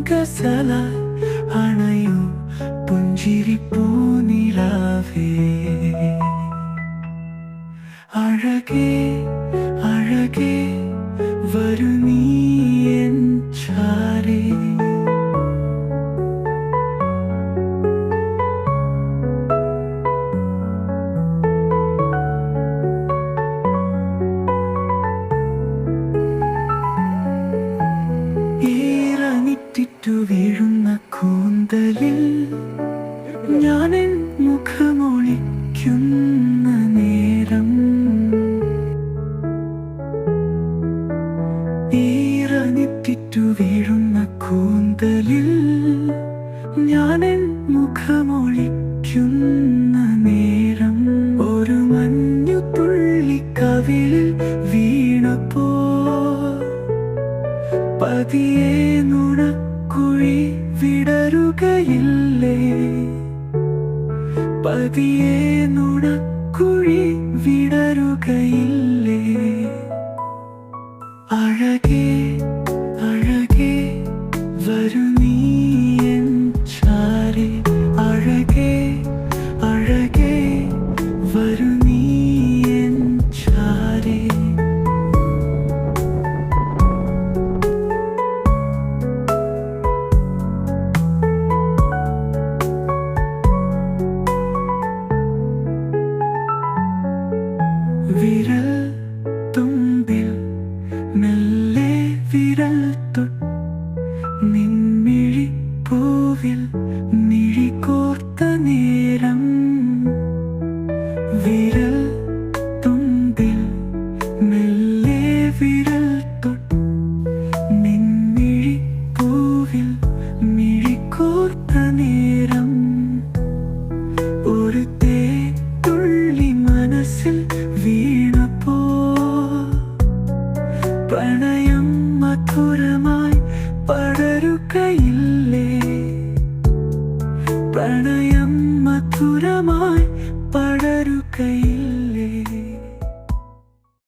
ഗസല അണയൂ പുഞ്ചിരി പൂനിലാവേ അഴകേ അഴകേ വരൂ നീ എൻ ചാരേ ഈറനിട്ടിട്ടു വീഴുന്ന കൂന്തലിൽ ഞാനെൻ മുഖമൊളിക്കുന്ന നേരം ഈറനിട്ടിട്ടു വീഴുന്ന കൂന്തലിൽ ഞാനെൻ മുഖമൊളിക്കുന്ന നേരം ഒരു മഞ്ഞു തുള്ളി കവിളിൽ വീണപ്പോ പതിയെ നുണക്കുഴി വിടരുകയില്ലേ പതിയെ നുണക്കുഴി വിടരുകയില്ലേ അഴകേ അഴകേ വരൂ നീ എൻ ചാരേ അഴകേ അഴകേ വരൂ നീ എൻ ചാരേ വിരൽ തുമ്പിൽ മെല്ലെ വിരൽ തൊട്ട് നിൻമിഴി പൂവിൽ മിഴി കോർത്ത നേരം വിരൽ തുമ്പിൽ മെല്ലെ വിരൽ തൊട്ട് നിൻമിഴി പൂവിൽ മിഴി കോർത്ത നേരം ഒരു തേത്തുള്ളി മനസ്സിൽ വീണപ്പോ പ്രണയം മധുരമായി പടരുകയില്ലേ പ്രണയം മധുരമായി